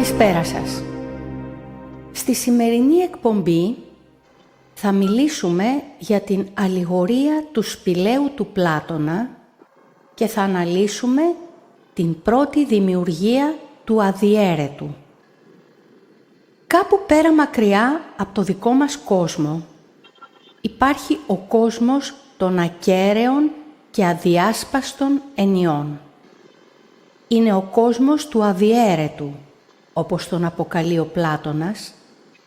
Καλησπέρα σας. Στη σημερινή εκπομπή θα μιλήσουμε για την αλληγορία του σπηλαίου του Πλάτωνα και θα αναλύσουμε την πρώτη δημιουργία του αδιέρετου. Κάπου πέρα μακριά από το δικό μας κόσμο υπάρχει ο κόσμος των ακέραιων και αδιάσπαστων ενιών. Είναι ο κόσμος του αδιέρετου, όπως τον αποκαλεί ο Πλάτωνας,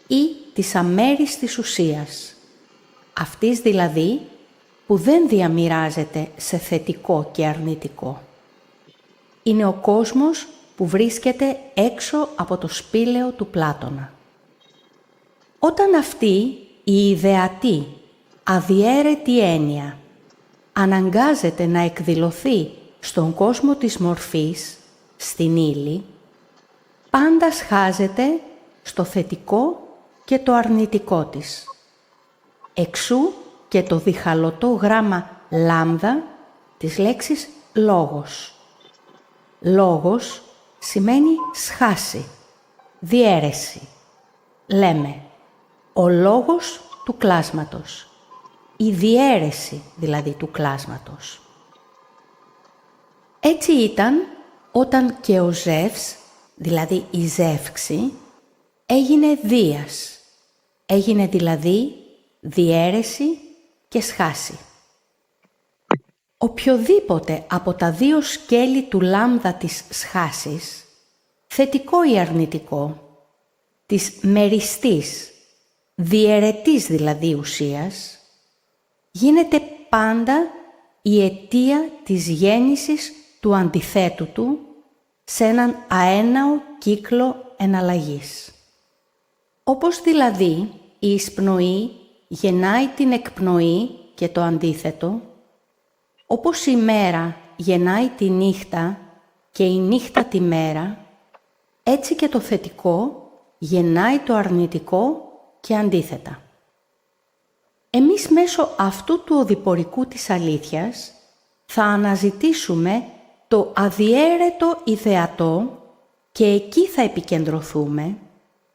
ή της αμέριστης ουσίας, αυτής δηλαδή που δεν διαμοιράζεται σε θετικό και αρνητικό. Είναι ο κόσμος που βρίσκεται έξω από το σπήλαιο του Πλάτωνα. Όταν αυτή η ιδεατή, αδιέρετη έννοια αναγκάζεται να εκδηλωθεί στον κόσμο της μορφής, στην ύλη, πάντα σχάζεται στο θετικό και το αρνητικό της. Εξού και το διχαλωτό γράμμα λάμδα της λέξης λόγος. Λόγος σημαίνει σχάση, διαίρεση. Λέμε ο λόγος του κλάσματος, η διαίρεση δηλαδή του κλάσματος. Έτσι ήταν όταν και ο Ζεύς, δηλαδή η ζεύξη, έγινε Δίας. Έγινε δηλαδή διαίρεση και σχάση. Οποιοδήποτε από τα δύο σκέλη του λάμδα της σχάσης, θετικό ή αρνητικό, της μεριστής, διαιρετής δηλαδή ουσίας, γίνεται πάντα η αιτία της γέννησης του αντιθέτου του σε έναν αέναο κύκλο εναλλαγής. Όπως δηλαδή η εισπνοή γεννάει την εκπνοή και το αντίθετο, όπως η μέρα γεννάει τη νύχτα και η νύχτα τη μέρα, έτσι και το θετικό γεννάει το αρνητικό και αντίθετα. Εμείς μέσω αυτού του οδηπορικού της αλήθειας θα αναζητήσουμε το αδιέρετο ιδεατό και εκεί θα επικεντρωθούμε,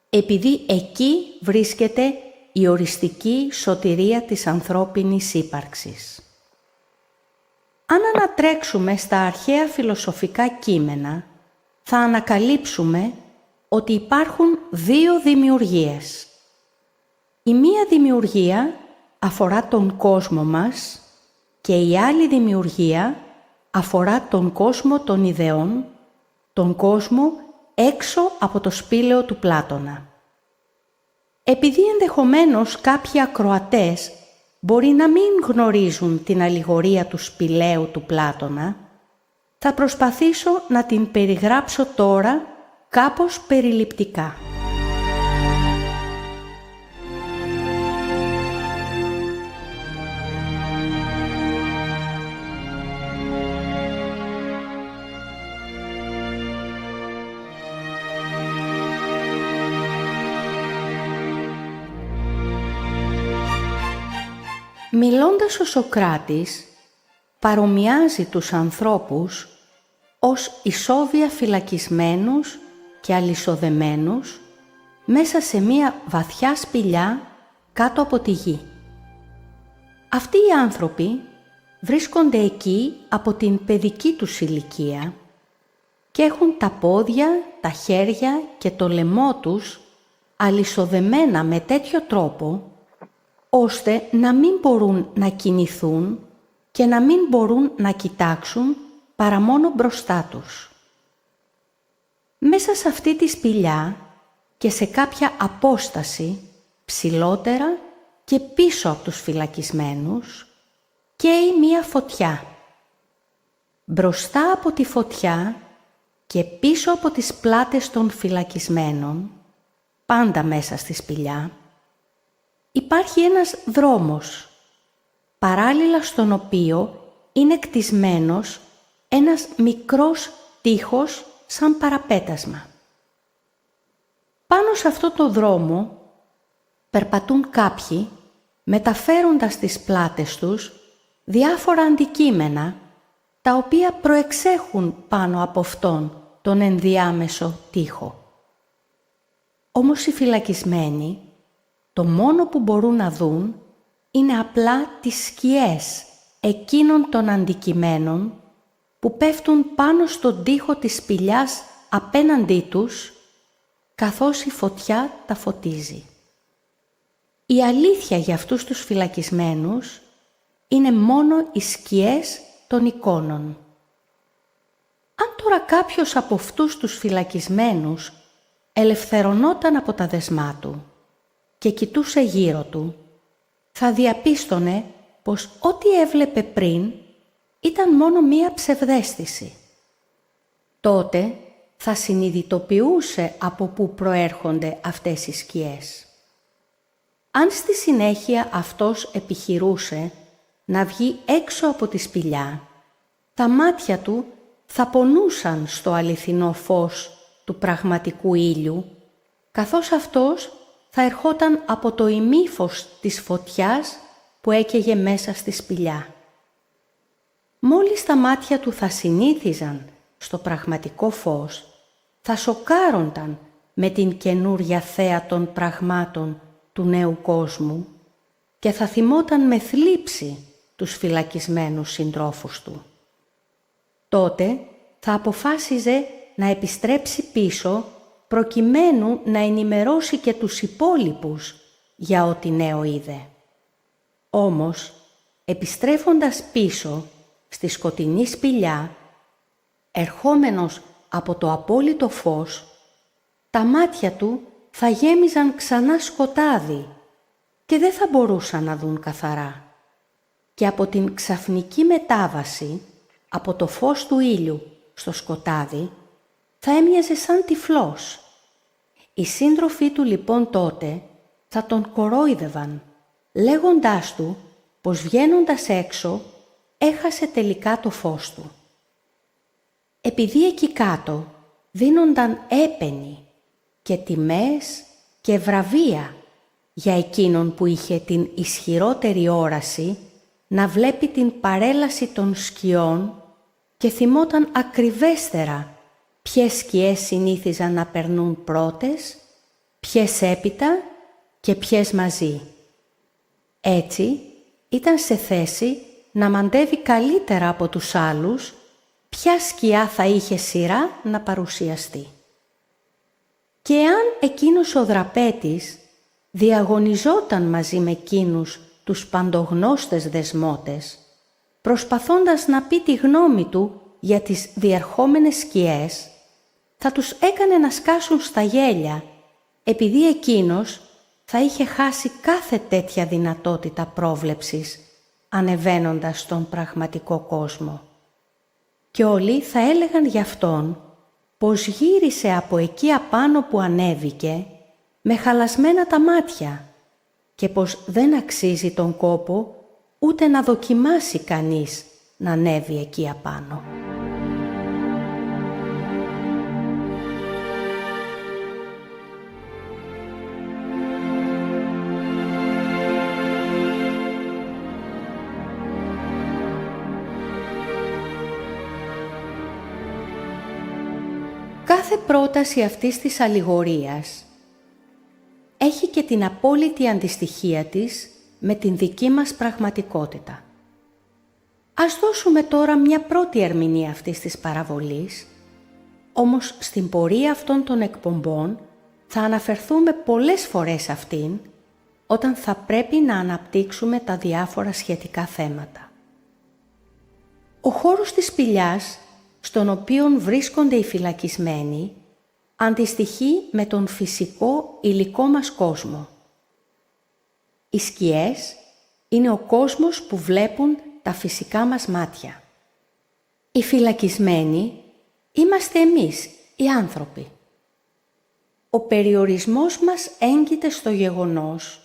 επειδή εκεί βρίσκεται η οριστική σωτηρία της ανθρώπινης ύπαρξης. Αν ανατρέξουμε στα αρχαία φιλοσοφικά κείμενα, θα ανακαλύψουμε ότι υπάρχουν δύο δημιουργίες. Η μία δημιουργία αφορά τον κόσμο μας και η άλλη δημιουργία αφορά τον κόσμο των ιδεών, τον κόσμο έξω από το σπήλαιο του Πλάτωνα. Επειδή ενδεχομένως κάποιοι ακροατές μπορεί να μην γνωρίζουν την αλληγορία του σπηλαίου του Πλάτωνα, θα προσπαθήσω να την περιγράψω τώρα κάπως περιληπτικά. Μιλώντας ο Σωκράτης, παρομοιάζει τους ανθρώπους ως ισόβια φυλακισμένους και αλυσοδεμένους μέσα σε μία βαθιά σπηλιά κάτω από τη γη. Αυτοί οι άνθρωποι βρίσκονται εκεί από την παιδική τους ηλικία και έχουν τα πόδια, τα χέρια και το λαιμό τους αλυσοδεμένα με τέτοιο τρόπο ώστε να μην μπορούν να κινηθούν και να μην μπορούν να κοιτάξουν παρά μόνο μπροστά τους. Μέσα σε αυτή τη σπηλιά και σε κάποια απόσταση ψηλότερα και πίσω από τους φυλακισμένους καίει μία φωτιά. Μπροστά από τη φωτιά και πίσω από τις πλάτες των φυλακισμένων, πάντα μέσα στη σπηλιά, υπάρχει ένας δρόμος, παράλληλα στον οποίο είναι κτισμένος ένας μικρός τοίχος σαν παραπέτασμα. Πάνω σε αυτό το δρόμο περπατούν κάποιοι μεταφέροντας στις πλάτες τους διάφορα αντικείμενα τα οποία προεξέχουν πάνω από αυτόν τον ενδιάμεσο τοίχο. Όμως οι φυλακισμένοι το μόνο που μπορούν να δουν είναι απλά τις σκιές εκείνων των αντικειμένων που πέφτουν πάνω στον τοίχο της σπηλιάς απέναντί τους, καθώς η φωτιά τα φωτίζει. Η αλήθεια για αυτούς τους φυλακισμένους είναι μόνο οι σκιές των εικόνων. Αν τώρα κάποιος από αυτούς τους φυλακισμένους ελευθερωνόταν από τα δεσμά του και κοιτούσε γύρω του, θα διαπίστωνε πως ό,τι έβλεπε πριν ήταν μόνο μία ψευδαίσθηση. Τότε θα συνειδητοποιούσε από πού προέρχονται αυτές οι σκιές. Αν στη συνέχεια αυτός επιχειρούσε να βγει έξω από τη σπηλιά, τα μάτια του θα πονούσαν στο αληθινό φως του πραγματικού ήλιου, καθώς αυτός θα ερχόταν από το ημίφως της φωτιάς που έκαιγε μέσα στη σπηλιά. Μόλις τα μάτια του θα συνήθιζαν στο πραγματικό φως, θα σοκάρονταν με την καινούρια θέα των πραγμάτων του νέου κόσμου και θα θυμόταν με θλίψη τους φυλακισμένους συντρόφους του. Τότε θα αποφάσιζε να επιστρέψει πίσω προκειμένου να ενημερώσει και τους υπόλοιπους για ό,τι νέο είδε. Όμως, επιστρέφοντας πίσω στη σκοτεινή σπηλιά, ερχόμενος από το απόλυτο φως, τα μάτια του θα γέμιζαν ξανά σκοτάδι και δεν θα μπορούσαν να δουν καθαρά. Και από την ξαφνική μετάβαση από το φως του ήλιου στο σκοτάδι θα έμοιαζε σαν τυφλός. Οι σύντροφοί του λοιπόν τότε θα τον κορόιδευαν, λέγοντάς του πως βγαίνοντας έξω έχασε τελικά το φως του. Επειδή εκεί κάτω δίνονταν έπαινοι και τιμές και βραβεία για εκείνον που είχε την ισχυρότερη όραση να βλέπει την παρέλαση των σκιών και θυμόταν ακριβέστερα ποιες σκιές συνήθιζαν να περνούν πρώτες, ποιες έπειτα και ποιες μαζί. Έτσι ήταν σε θέση να μαντεύει καλύτερα από τους άλλους ποια σκιά θα είχε σειρά να παρουσιαστεί. Και αν εκείνος ο δραπέτης διαγωνιζόταν μαζί με εκείνους τους παντογνώστες δεσμότες, προσπαθώντας να πει τη γνώμη του για τις διερχόμενες σκιές, θα τους έκανε να σκάσουν στα γέλια, επειδή εκείνος θα είχε χάσει κάθε τέτοια δυνατότητα πρόβλεψης, ανεβαίνοντας στον πραγματικό κόσμο. Και όλοι θα έλεγαν γι' αυτόν πως γύρισε από εκεί απάνω που ανέβηκε με χαλασμένα τα μάτια και πως δεν αξίζει τον κόπο ούτε να δοκιμάσει κανείς να ανέβει εκεί απάνω. Κάθε πρόταση αυτής της αλληγορίας έχει και την απόλυτη αντιστοιχία της με την δική μας πραγματικότητα. Ας δώσουμε τώρα μια πρώτη ερμηνεία αυτής της παραβολής, όμως στην πορεία αυτών των εκπομπών θα αναφερθούμε πολλές φορές αυτήν, όταν θα πρέπει να αναπτύξουμε τα διάφορα σχετικά θέματα. Ο χώρος της σπηλιάς, στον οποίο βρίσκονται οι φυλακισμένοι, αντιστοιχεί με τον φυσικό υλικό μας κόσμο. Οι σκιές είναι ο κόσμος που βλέπουν τα φυσικά μας μάτια. Οι φυλακισμένοι είμαστε εμείς, οι άνθρωποι. Ο περιορισμός μας έγκυται στο γεγονός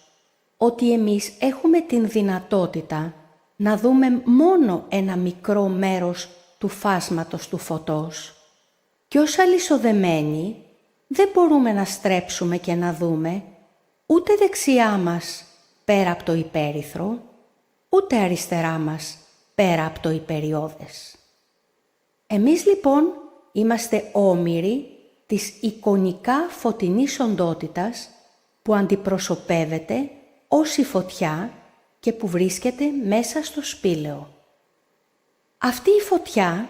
ότι εμείς έχουμε την δυνατότητα να δούμε μόνο ένα μικρό μέρος του φάσματος του φωτός και ως αλυσοδεμένοι δεν μπορούμε να στρέψουμε και να δούμε ούτε δεξιά μας πέρα από το υπέρυθρο, ούτε αριστερά μας πέρα από το υπεριώδες. Εμείς λοιπόν είμαστε όμηροι της εικονικά φωτεινής οντότητας που αντιπροσωπεύεται ως η φωτιά και που βρίσκεται μέσα στο σπήλαιο. Αυτή η φωτιά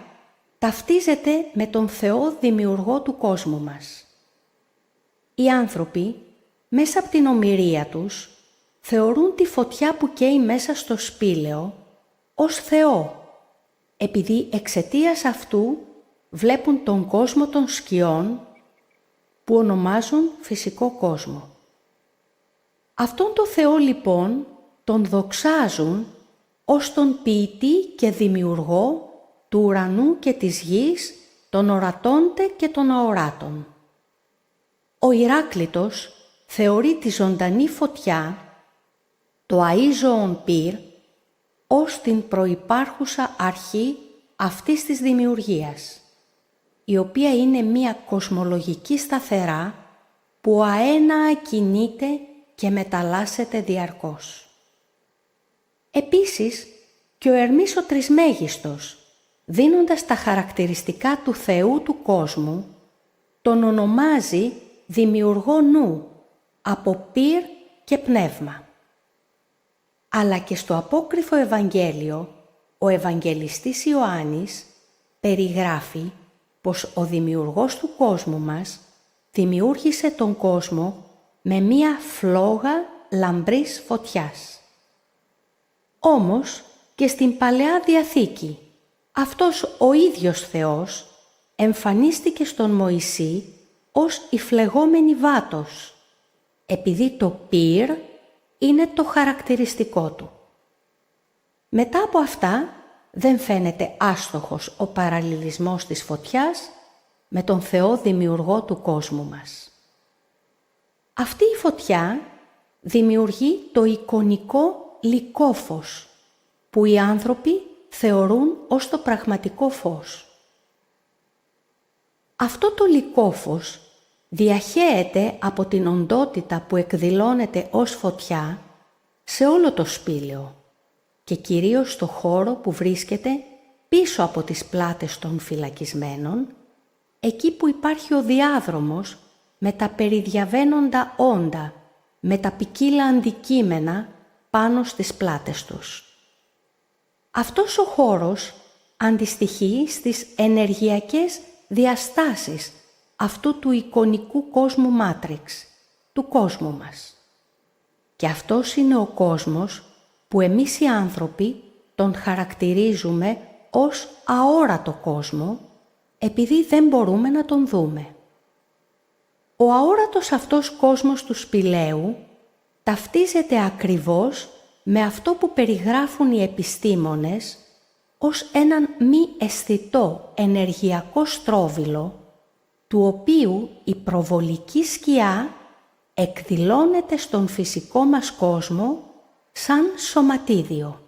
ταυτίζεται με τον Θεό δημιουργό του κόσμου μας. Οι άνθρωποι, μέσα από την ομηρία τους, θεωρούν τη φωτιά που καίει μέσα στο σπήλαιο ως Θεό, επειδή εξαιτίας αυτού βλέπουν τον κόσμο των σκιών που ονομάζουν φυσικό κόσμο. Αυτόν τον Θεό λοιπόν τον δοξάζουν ως τον ποιητή και δημιουργό του ουρανού και της γης, των ορατώνται και των αοράτων. Ο Ηράκλητος θεωρεί τη ζωντανή φωτιά, το αΐζωον πυρ, ως την προϋπάρχουσα αρχή αυτής της δημιουργίας, η οποία είναι μία κοσμολογική σταθερά που αέναα κινείται και μεταλλάσσεται διαρκώς. Επίσης, και ο Ερμής ο Τρισμέγιστος, δίνοντας τα χαρακτηριστικά του Θεού του κόσμου, τον ονομάζει δημιουργό νου, από πυρ και πνεύμα. Αλλά και στο απόκριφο Ευαγγέλιο, ο Ευαγγελιστής Ιωάννης περιγράφει πως ο δημιουργός του κόσμου μας δημιούργησε τον κόσμο με μία φλόγα λαμπρής φωτιάς. Όμως και στην Παλαιά Διαθήκη αυτός ο ίδιος Θεός εμφανίστηκε στον Μωυσή ως η φλεγόμενη βάτος, επειδή το πυρ είναι το χαρακτηριστικό του. Μετά από αυτά δεν φαίνεται άστοχος ο παραλληλισμός της φωτιάς με τον Θεό δημιουργό του κόσμου μας. Αυτή η φωτιά δημιουργεί το εικονικό λυκόφως, που οι άνθρωποι θεωρούν ως το πραγματικό φως. Αυτό το λυκόφως διαχέεται από την οντότητα που εκδηλώνεται ως φωτιά σε όλο το σπήλαιο και κυρίως στο χώρο που βρίσκεται πίσω από τις πλάτες των φυλακισμένων, εκεί που υπάρχει ο διάδρομος με τα περιδιαβαίνοντα όντα, με τα ποικίλα αντικείμενα πάνω στις πλάτες τους. Αυτός ο χώρος αντιστοιχεί στις ενεργειακές διαστάσεις αυτού του εικονικού κόσμου μάτριξ, του κόσμου μας. Και αυτός είναι ο κόσμος που εμείς οι άνθρωποι τον χαρακτηρίζουμε ως αόρατο κόσμο, επειδή δεν μπορούμε να τον δούμε. Ο αόρατος αυτός κόσμος του σπηλαίου ταυτίζεται ακριβώς με αυτό που περιγράφουν οι επιστήμονες ως έναν μη αισθητό ενεργειακό στρόβιλο, του οποίου η προβολική σκιά εκδηλώνεται στον φυσικό μας κόσμο σαν σωματίδιο.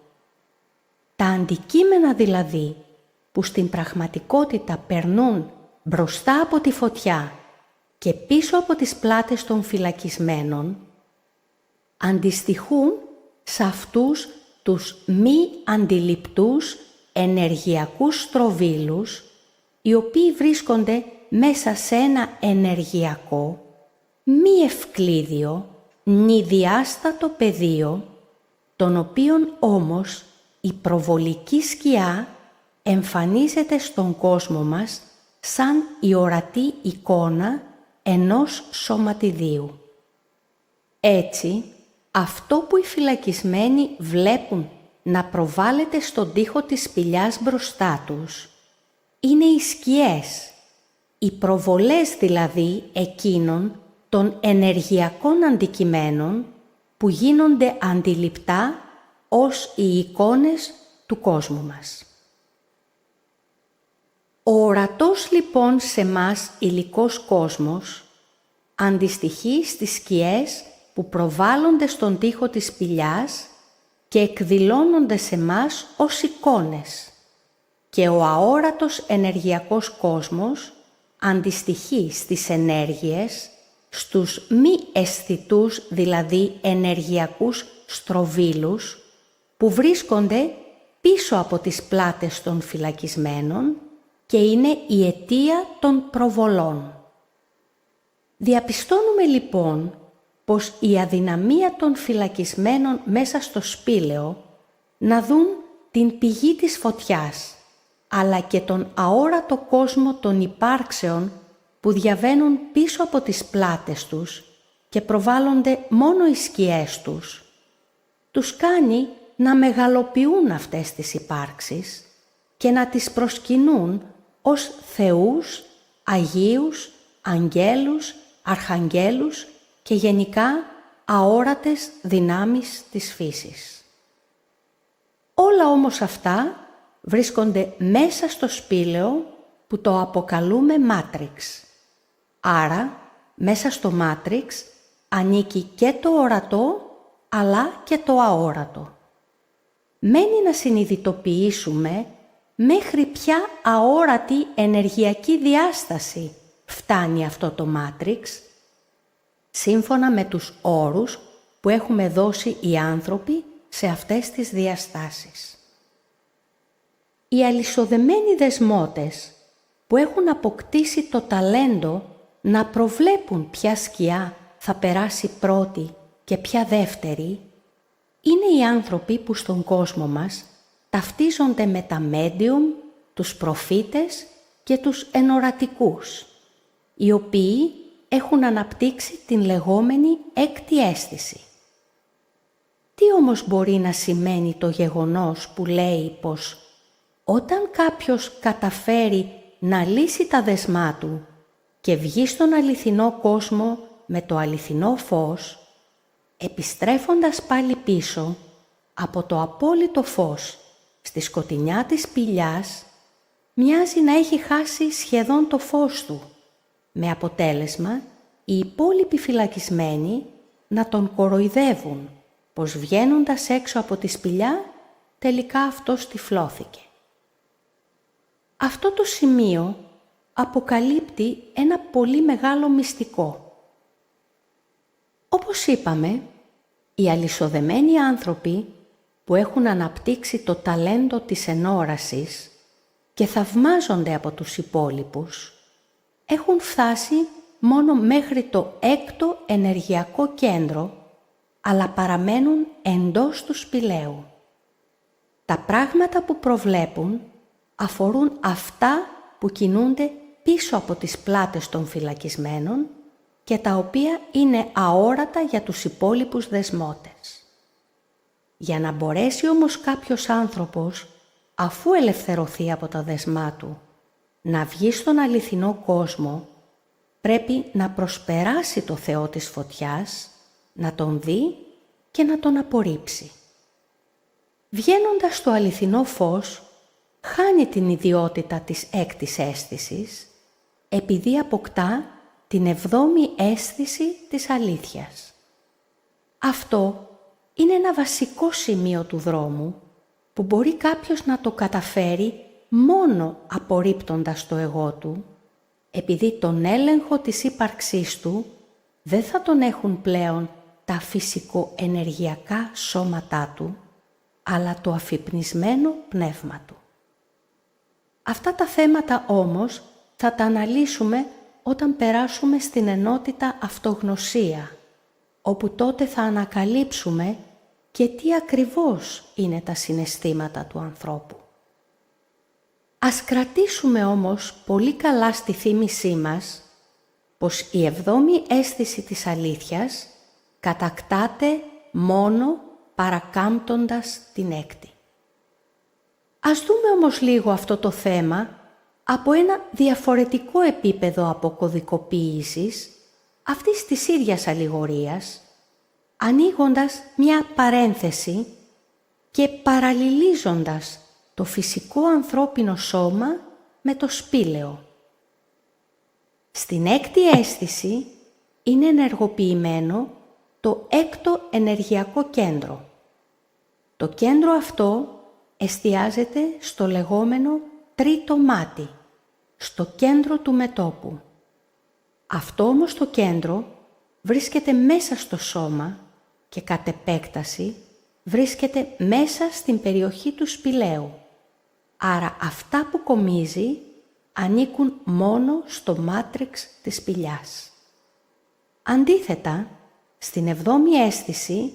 Τα αντικείμενα δηλαδή που στην πραγματικότητα περνούν μπροστά από τη φωτιά και πίσω από τις πλάτες των φυλακισμένων, αντιστοιχούν σε αυτούς τους μη αντιληπτούς ενεργειακούς στροβίλους, οι οποίοι βρίσκονται μέσα σε ένα ενεργειακό, μη ευκλίδιο, νηδιάστατο πεδίο, τον οποίον όμως η προβολική σκιά εμφανίζεται στον κόσμο μας σαν η ορατή εικόνα ενός σωματιδίου. Έτσι, αυτό που οι φυλακισμένοι βλέπουν να προβάλλεται στον τοίχο της σπηλιάς μπροστά τους είναι οι σκιές, οι προβολές δηλαδή εκείνων των ενεργειακών αντικειμένων που γίνονται αντιληπτά ως οι εικόνες του κόσμου μας. Ο ορατός λοιπόν σε μας υλικός κόσμος αντιστοιχεί στις σκιές που προβάλλονται στον τοίχο της σπηλιάς και εκδηλώνονται σε μας ως εικόνες, και ο αόρατος ενεργειακός κόσμος αντιστοιχεί στις ενέργειες, στους μη αισθητούς δηλαδή ενεργειακούς στροβίλους που βρίσκονται πίσω από τις πλάτες των φυλακισμένων και είναι η αιτία των προβολών. Διαπιστώνουμε λοιπόν πως η αδυναμία των φυλακισμένων μέσα στο σπήλαιο να δουν την πηγή της φωτιάς, αλλά και τον αόρατο κόσμο των υπάρξεων που διαβαίνουν πίσω από τις πλάτες τους και προβάλλονται μόνο οι σκιές τους, τους κάνει να μεγαλοποιούν αυτές τις υπάρξεις και να τις προσκυνούν ως θεούς, αγίους, αγγέλους, αρχαγγέλους και γενικά αόρατες δυνάμεις της φύσης. Όλα όμως αυτά βρίσκονται μέσα στο σπήλαιο που το αποκαλούμε μάτριξ. Άρα, μέσα στο μάτριξ ανήκει και το ορατό αλλά και το αόρατο. Μένει να συνειδητοποιήσουμε μέχρι ποια αόρατη ενεργειακή διάσταση φτάνει αυτό το μάτριξ, σύμφωνα με τους όρους που έχουμε δώσει οι άνθρωποι σε αυτές τις διαστάσεις. Οι αλυσοδεμένοι δεσμότες που έχουν αποκτήσει το ταλέντο να προβλέπουν ποια σκιά θα περάσει πρώτη και ποια δεύτερη, είναι οι άνθρωποι που στον κόσμο μας ταυτίζονται με τα medium, τους προφήτες και τους ενορατικούς, οι οποίοι έχουν αναπτύξει την λεγόμενη έκτη αίσθηση. Τι όμως μπορεί να σημαίνει το γεγονός που λέει πως όταν κάποιος καταφέρει να λύσει τα δεσμά του και βγει στον αληθινό κόσμο με το αληθινό φως, επιστρέφοντας πάλι πίσω από το απόλυτο φως στη σκοτεινιά της σπηλιάς, μοιάζει να έχει χάσει σχεδόν το φως του, με αποτέλεσμα οι υπόλοιποι φυλακισμένοι να τον κοροϊδεύουν πως βγαίνοντας έξω από τη σπηλιά τελικά αυτός τυφλώθηκε. Αυτό το σημείο αποκαλύπτει ένα πολύ μεγάλο μυστικό. Όπως είπαμε, οι αλυσοδεμένοι άνθρωποι που έχουν αναπτύξει το ταλέντο της ενόρασης και θαυμάζονται από τους υπόλοιπους, έχουν φτάσει μόνο μέχρι το έκτο ενεργειακό κέντρο, αλλά παραμένουν εντός του σπηλαίου. Τα πράγματα που προβλέπουν αφορούν αυτά που κινούνται πίσω από τις πλάτες των φυλακισμένων και τα οποία είναι αόρατα για τους υπόλοιπους δεσμότες. Για να μπορέσει όμως κάποιος άνθρωπος, αφού ελευθερωθεί από τα δεσμά του, να βγει στον αληθινό κόσμο, πρέπει να προσπεράσει το Θεό της φωτιάς, να τον δει και να τον απορρίψει. Βγαίνοντας στο αληθινό φως, χάνει την ιδιότητα της έκτης αίσθησης, επειδή αποκτά την εβδόμη αίσθηση της αλήθειας. Αυτό είναι ένα βασικό σημείο του δρόμου που μπορεί κάποιος να το καταφέρει μόνο απορρίπτοντας το εγώ του, επειδή τον έλεγχο της ύπαρξής του δεν θα τον έχουν πλέον τα φυσικοενεργειακά σώματά του, αλλά το αφυπνισμένο πνεύμα του. Αυτά τα θέματα όμως θα τα αναλύσουμε όταν περάσουμε στην ενότητα αυτογνωσία, όπου τότε θα ανακαλύψουμε και τι ακριβώς είναι τα συναισθήματα του ανθρώπου. Ας κρατήσουμε όμως πολύ καλά στη θύμησή μας πως η εβδόμη αίσθηση της αλήθειας κατακτάται μόνο παρακάμπτοντας την έκτη. Ας δούμε όμως λίγο αυτό το θέμα από ένα διαφορετικό επίπεδο αποκωδικοποίησης αυτής της ίδιας αλληγορίας, ανοίγοντας μια παρένθεση και παραλληλίζοντας το φυσικό ανθρώπινο σώμα με το σπήλαιο. Στην έκτη αίσθηση είναι ενεργοποιημένο το έκτο ενεργειακό κέντρο. Το κέντρο αυτό εστιάζεται στο λεγόμενο τρίτο μάτι, στο κέντρο του μετώπου. Αυτό όμως το κέντρο βρίσκεται μέσα στο σώμα και κατ' επέκταση βρίσκεται μέσα στην περιοχή του σπηλαίου. Άρα αυτά που κομίζει ανήκουν μόνο στο μάτριξ της σπηλιάς. Αντίθετα, στην εβδόμη αίσθηση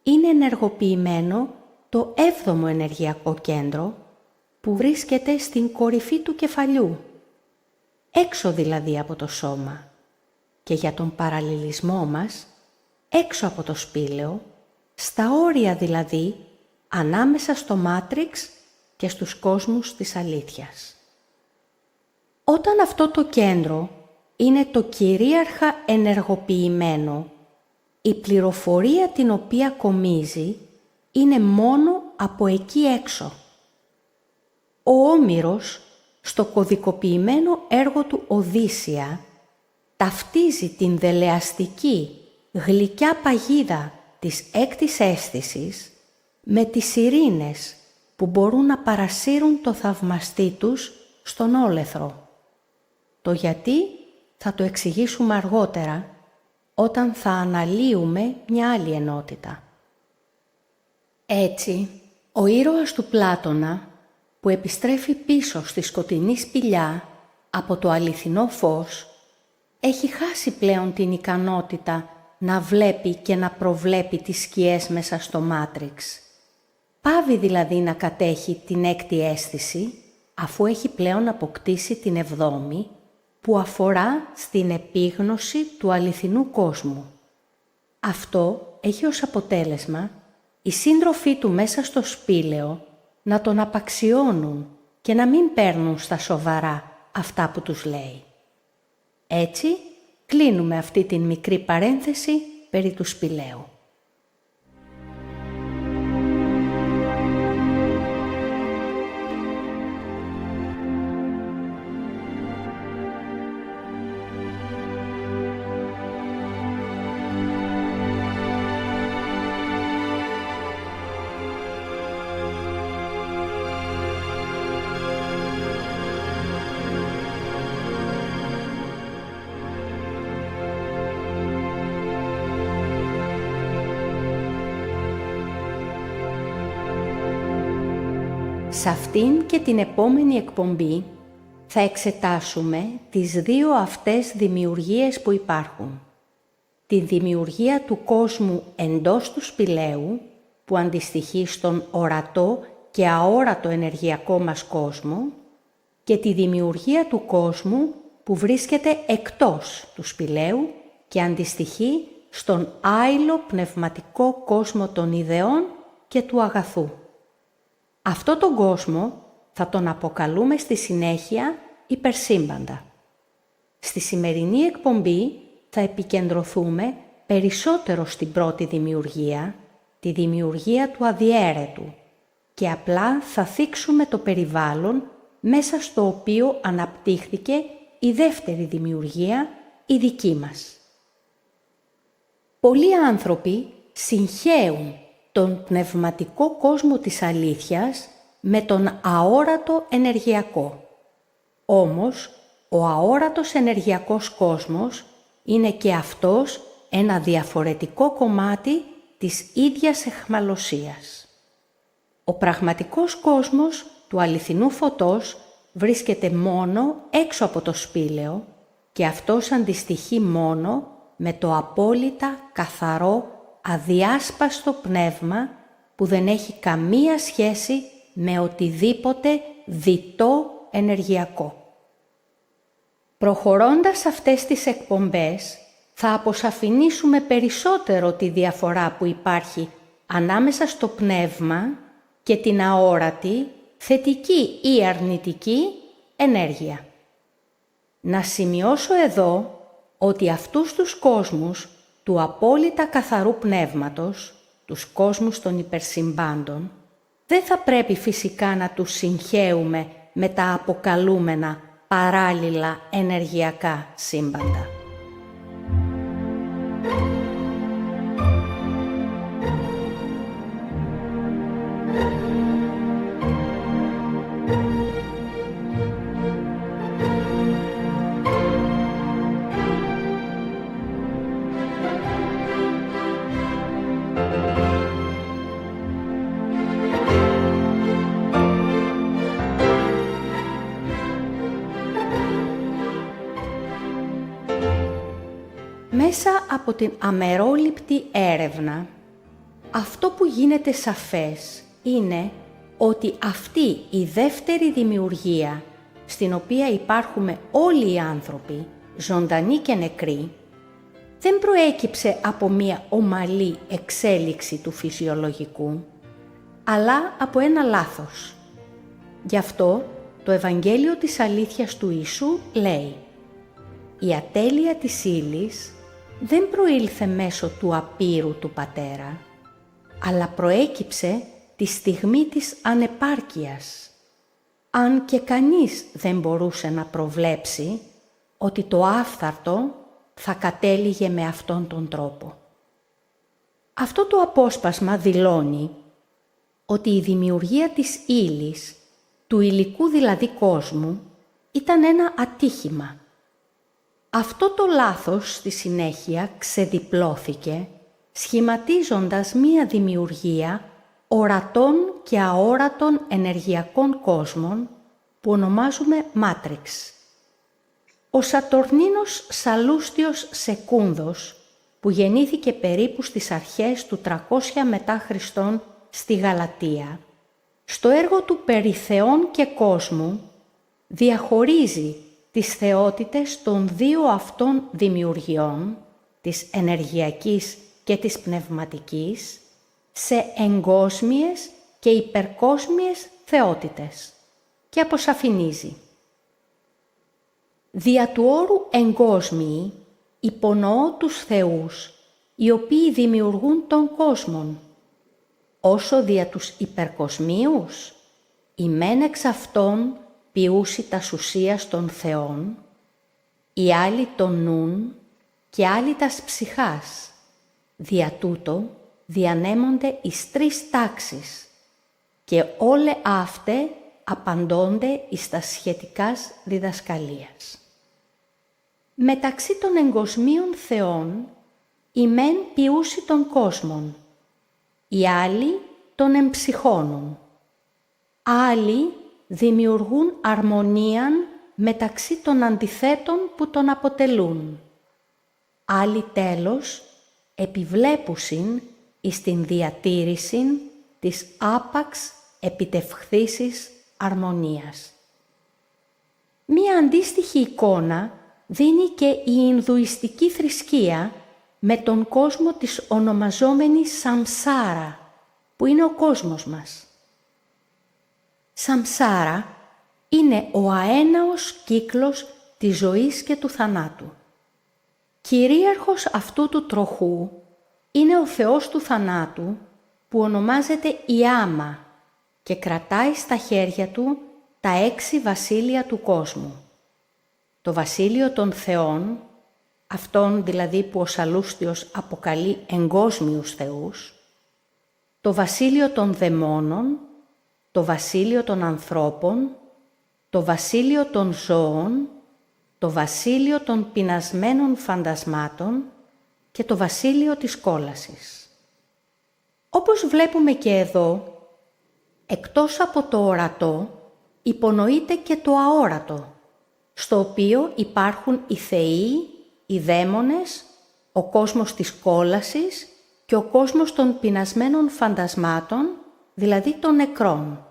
είναι ενεργοποιημένο το έβδομο ενεργειακό κέντρο που βρίσκεται στην κορυφή του κεφαλιού, έξω δηλαδή από το σώμα, και για τον παραλληλισμό μας, έξω από το σπήλαιο, στα όρια δηλαδή ανάμεσα στο μάτριξ και στους κόσμους της αλήθειας. Όταν αυτό το κέντρο είναι το κυρίαρχα ενεργοποιημένο, η πληροφορία την οποία κομίζει είναι μόνο από εκεί έξω. Ο Όμηρος, στο κωδικοποιημένο έργο του Οδύσσια, ταυτίζει την δελεαστική, γλυκιά παγίδα της έκτης αίσθησης με τις ειρήνες που μπορούν να παρασύρουν το θαυμαστή τους στον όλεθρο. Το γιατί θα το εξηγήσουμε αργότερα, όταν θα αναλύουμε μια άλλη ενότητα. Έτσι, ο ήρωας του Πλάτωνα, που επιστρέφει πίσω στη σκοτεινή σπηλιά από το αληθινό φως, έχει χάσει πλέον την ικανότητα να βλέπει και να προβλέπει τις σκιές μέσα στο μάτριξ. Πάβει δηλαδή να κατέχει την έκτη αίσθηση, αφού έχει πλέον αποκτήσει την εβδόμη, που αφορά στην επίγνωση του αληθινού κόσμου. Αυτό έχει ως αποτέλεσμα οι σύντροφοί του μέσα στο σπήλαιο να τον απαξιώνουν και να μην παίρνουν στα σοβαρά αυτά που τους λέει. Έτσι, κλείνουμε αυτή την μικρή παρένθεση περί του σπηλαίου. Σε αυτήν και την επόμενη εκπομπή θα εξετάσουμε τις δύο αυτές δημιουργίες που υπάρχουν. Τη δημιουργία του κόσμου εντός του σπηλαίου, που αντιστοιχεί στον ορατό και αόρατο ενεργειακό μας κόσμο, και τη δημιουργία του κόσμου που βρίσκεται εκτός του σπηλαίου και αντιστοιχεί στον άειλο πνευματικό κόσμο των ιδεών και του αγαθού. Αυτό τον κόσμο θα τον αποκαλούμε στη συνέχεια υπερσύμπαντα. Στη σημερινή εκπομπή θα επικεντρωθούμε περισσότερο στην πρώτη δημιουργία, τη δημιουργία του αδιέρετου, και απλά θα θίξουμε το περιβάλλον μέσα στο οποίο αναπτύχθηκε η δεύτερη δημιουργία, η δική μας. Πολλοί άνθρωποι συγχέουν τον πνευματικό κόσμο της αλήθειας με τον αόρατο ενεργειακό. Όμως, ο αόρατος ενεργειακός κόσμος είναι και αυτός ένα διαφορετικό κομμάτι της ίδιας αιχμαλωσίας. Ο πραγματικός κόσμος του αληθινού φωτός βρίσκεται μόνο έξω από το σπήλαιο και αυτός αντιστοιχεί μόνο με το απόλυτα καθαρό, αδιάσπαστο πνεύμα που δεν έχει καμία σχέση με οτιδήποτε διτό ενεργειακό. Προχωρώντας αυτές τις εκπομπές, θα αποσαφηνίσουμε περισσότερο τη διαφορά που υπάρχει ανάμεσα στο πνεύμα και την αόρατη, θετική ή αρνητική ενέργεια. Να σημειώσω εδώ ότι αυτούς τους κόσμους του απόλυτα καθαρού πνεύματος, τους κόσμους των υπερσυμπάντων, δεν θα πρέπει φυσικά να τους συγχέουμε με τα αποκαλούμενα παράλληλα ενεργειακά σύμπαντα. Μέσα από την αμερόληπτη έρευνα, αυτό που γίνεται σαφές είναι ότι αυτή η δεύτερη δημιουργία, στην οποία υπάρχουμε όλοι οι άνθρωποι, ζωντανοί και νεκροί, δεν προέκυψε από μία ομαλή εξέλιξη του φυσιολογικού, αλλά από ένα λάθος. Γι' αυτό το Ευαγγέλιο της αλήθειας του Ιησού λέει: «Η ατέλεια της ύλης δεν προήλθε μέσω του απείρου του Πατέρα, αλλά προέκυψε τη στιγμή της ανεπάρκειας, αν και κανείς δεν μπορούσε να προβλέψει ότι το άφθαρτο θα κατέληγε με αυτόν τον τρόπο». Αυτό το απόσπασμα δηλώνει ότι η δημιουργία της ύλης, του υλικού δηλαδή κόσμου, ήταν ένα ατύχημα. Αυτό το λάθος στη συνέχεια ξεδιπλώθηκε, σχηματίζοντας μία δημιουργία ορατών και αόρατων ενεργειακών κόσμων που ονομάζουμε Μάτριξ. Ο Σατορνίνος Σαλούστιος Σεκούνδος, που γεννήθηκε περίπου στις αρχές του 300 μετά Χριστόν στη Γαλατία, στο έργο του «Περί Θεών και κόσμου» διαχωρίζει τις θεότητες των δύο αυτών δημιουργιών, της ενεργειακής και της πνευματικής, σε εγκόσμιες και υπερκόσμιες θεότητες και αποσαφηνίζει. Δια του όρου εγκόσμιοι υπονοώ τους θεούς, οι οποίοι δημιουργούν τον κόσμον, όσο δια τους υπερκοσμίους, η μεν εξ αυτών ποιούσι τας ουσίας των θεών, οι άλλοι των νουν και άλλοι τας ψυχάς, δια τούτο διανέμονται εις τρεις τάξεις και όλε αύτε απαντώνται εις τας σχετικάς διδασκαλίας. Μεταξύ των εγκοσμίων θεών, οι μεν ποιούσι των κόσμων, οι άλλοι τον εμψυχώνουν, άλλοι δημιουργούν αρμονίαν μεταξύ των αντιθέτων που τον αποτελούν, άλλοι τέλος επιβλέπουσιν εις την διατήρησιν της άπαξ επιτευχθήσης αρμονίας. Μία αντίστοιχη εικόνα δίνει και η Ινδουιστική θρησκεία με τον κόσμο της ονομαζόμενης Σαμσάρα, που είναι ο κόσμος μας. Σαμσάρα είναι ο αέναος κύκλος της ζωής και του θανάτου. Κυρίαρχος αυτού του τροχού είναι ο θεός του θανάτου, που ονομάζεται Ιάμα και κρατάει στα χέρια του τα 6 βασίλεια του κόσμου. Το βασίλειο των θεών, αυτόν δηλαδή που ο Σαλούστιος αποκαλεί εγκόσμιους θεούς, το βασίλειο των δαιμόνων, το βασίλειο των ανθρώπων, το βασίλειο των ζώων, το βασίλειο των πεινασμένων φαντασμάτων και το βασίλειο της κόλασης. Όπως βλέπουμε και εδώ, εκτός από το ορατό, υπονοείται και το αόρατο, στο οποίο υπάρχουν οι θεοί, οι δαίμονες, ο κόσμος της κόλασης και ο κόσμος των πεινασμένων φαντασμάτων, δηλαδή των νεκρών.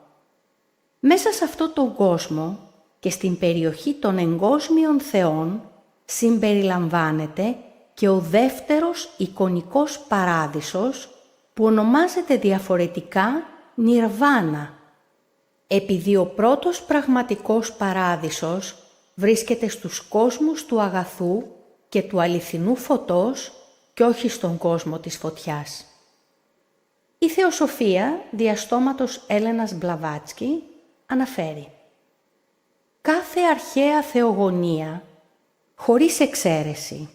Μέσα σε αυτό τον κόσμο και στην περιοχή των εγκόσμιων θεών συμπεριλαμβάνεται και ο δεύτερος εικονικός παράδεισος που ονομάζεται διαφορετικά Νιρβάνα, επειδή ο πρώτος πραγματικός παράδεισος βρίσκεται στους κόσμους του αγαθού και του αληθινού φωτός και όχι στον κόσμο της φωτιάς. Η Θεοσοφία διαστόματος Έλενας Μπλαβάτσκι αναφέρει: «Κάθε αρχαία θεογονία, χωρίς εξαίρεση,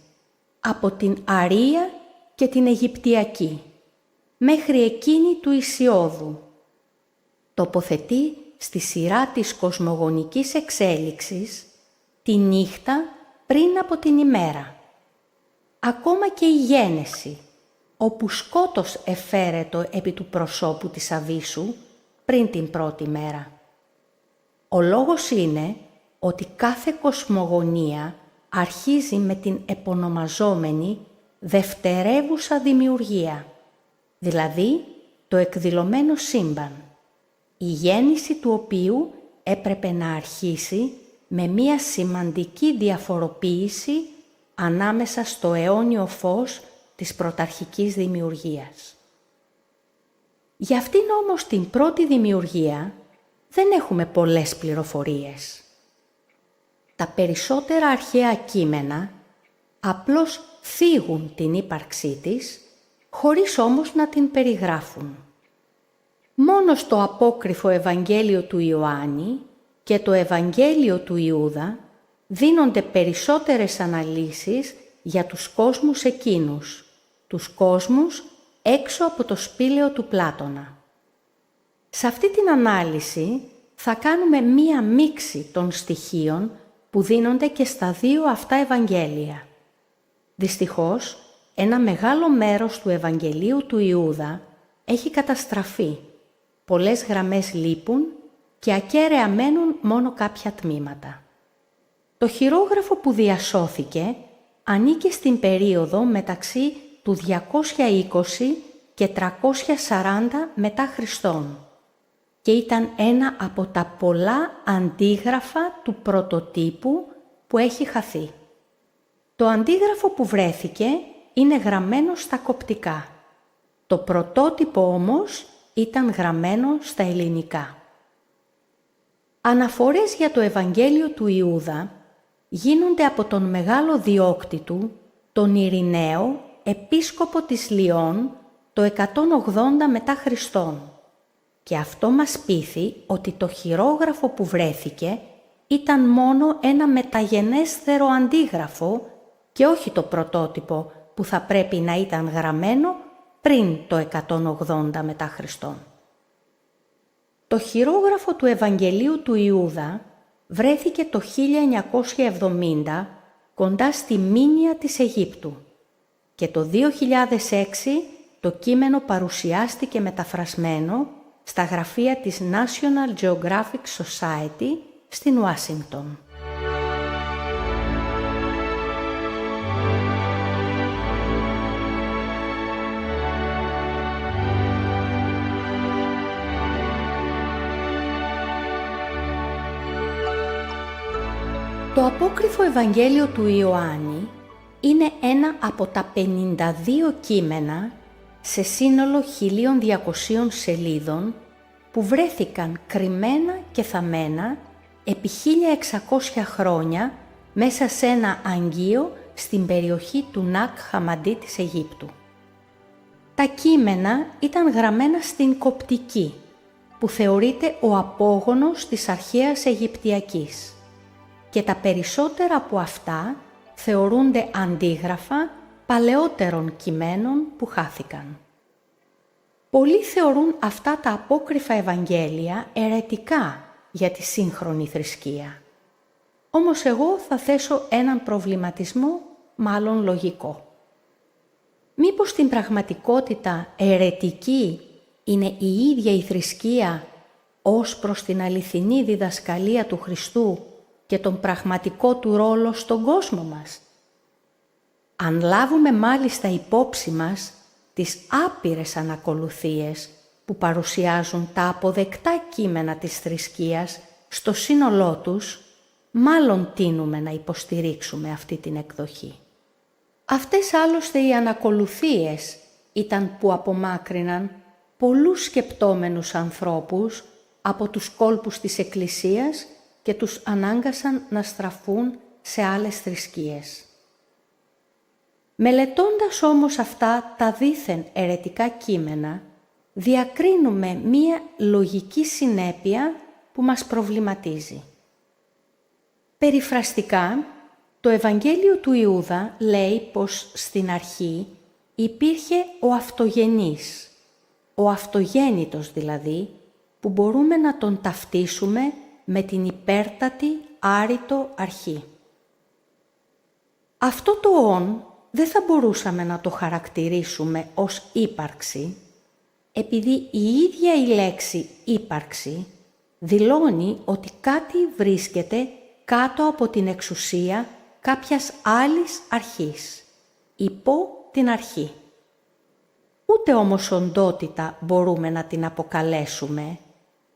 από την Αρία και την Αιγυπτιακή, μέχρι εκείνη του Ησιώδου, τοποθετεί στη σειρά της κοσμογονικής εξέλιξης τη νύχτα πριν από την ημέρα. Ακόμα και η γένεση, όπου σκότος εφαίρετο επί του προσώπου της Αβύσσου πριν την πρώτη μέρα. Ο λόγος είναι ότι κάθε κοσμογονία αρχίζει με την επωνομαζόμενη δευτερεύουσα δημιουργία, δηλαδή το εκδηλωμένο σύμπαν, η γέννηση του οποίου έπρεπε να αρχίσει με μία σημαντική διαφοροποίηση ανάμεσα στο αιώνιο φως της πρωταρχικής δημιουργίας. Για αυτήν όμως την πρώτη δημιουργία δεν έχουμε πολλές πληροφορίες. Τα περισσότερα αρχαία κείμενα απλώς θίγουν την ύπαρξή της, χωρίς όμως να την περιγράφουν. Μόνο στο απόκριφο Ευαγγέλιο του Ιωάννη και το Ευαγγέλιο του Ιούδα δίνονται περισσότερες αναλύσεις για τους κόσμους εκείνους, τους κόσμους έξω από το σπήλαιο του Πλάτωνα. Σε αυτή την ανάλυση θα κάνουμε μία μίξη των στοιχείων που δίνονται και στα δύο αυτά Ευαγγέλια. Δυστυχώς, ένα μεγάλο μέρος του Ευαγγελίου του Ιούδα έχει καταστραφεί. Πολλές γραμμές λείπουν και ακέραια μένουν μόνο κάποια τμήματα. Το χειρόγραφο που διασώθηκε ανήκε στην περίοδο μεταξύ του 220 και 340 μετά Χριστόν και ήταν ένα από τα πολλά αντίγραφα του πρωτοτύπου που έχει χαθεί. Το αντίγραφο που βρέθηκε είναι γραμμένο στα κοπτικά. Το πρωτότυπο όμως ήταν γραμμένο στα ελληνικά. Αναφορές για το Ευαγγέλιο του Ιούδα γίνονται από τον μεγάλο διόκτητο, τον Ειρηναίο, επίσκοπο της Λιών, το 180 μετά Χριστόν. Και αυτό μας πείθει ότι το χειρόγραφο που βρέθηκε ήταν μόνο ένα μεταγενέστερο αντίγραφο και όχι το πρωτότυπο που θα πρέπει να ήταν γραμμένο πριν το 180 μετά Χριστόν. Το χειρόγραφο του Ευαγγελίου του Ιούδα βρέθηκε το 1970 κοντά στη Μίνια της Αιγύπτου και το 2006 το κείμενο παρουσιάστηκε μεταφρασμένο στα γραφεία της National Geographic Society στην Ουάσιγκτον. Το απόκριφο Ευαγγέλιο του Ιωάννη είναι ένα από τα 52 κείμενα σε σύνολο 1200 σελίδων που βρέθηκαν κρυμμένα και θαμμένα επί 1600 χρόνια μέσα σε ένα αγγείο στην περιοχή του Νακ Χαμαντί της Αιγύπτου. Τα κείμενα ήταν γραμμένα στην κοπτική, που θεωρείται ο απόγονος της αρχαίας Αιγυπτιακής, και τα περισσότερα από αυτά θεωρούνται αντίγραφα παλαιότερων κειμένων που χάθηκαν. Πολλοί θεωρούν αυτά τα απόκριφα Ευαγγέλια αιρετικά για τη σύγχρονη θρησκεία. Όμως εγώ θα θέσω έναν προβληματισμό μάλλον λογικό. Μήπως στην πραγματικότητα αιρετική είναι η ίδια η θρησκεία ως προς την αληθινή διδασκαλία του Χριστού και τον πραγματικό του ρόλο στον κόσμο μας? Αν λάβουμε μάλιστα υπόψη μας τις άπειρες ανακολουθίες που παρουσιάζουν τα αποδεκτά κείμενα της θρησκείας στο σύνολό τους, μάλλον τείνουμε να υποστηρίξουμε αυτή την εκδοχή. Αυτές άλλωστε οι ανακολουθίες ήταν που απομάκρυναν πολλούς σκεπτόμενους ανθρώπους από τους κόλπους της Εκκλησίας και τους ανάγκασαν να στραφούν σε άλλες θρησκείες. Μελετώντας όμως αυτά τα δήθεν αιρετικά κείμενα, διακρίνουμε μία λογική συνέπεια που μας προβληματίζει. Περιφραστικά, το Ευαγγέλιο του Ιούδα λέει πως στην αρχή υπήρχε ο αυτογενής, ο αυτογέννητος δηλαδή, που μπορούμε να τον ταυτίσουμε με την υπέρτατη άρρητο αρχή. Αυτό το «ον» δεν θα μπορούσαμε να το χαρακτηρίσουμε ως ύπαρξη, επειδή η ίδια η λέξη ύπαρξη δηλώνει ότι κάτι βρίσκεται κάτω από την εξουσία κάποιας άλλης αρχής, υπό την αρχή. Ούτε όμως οντότητα μπορούμε να την αποκαλέσουμε,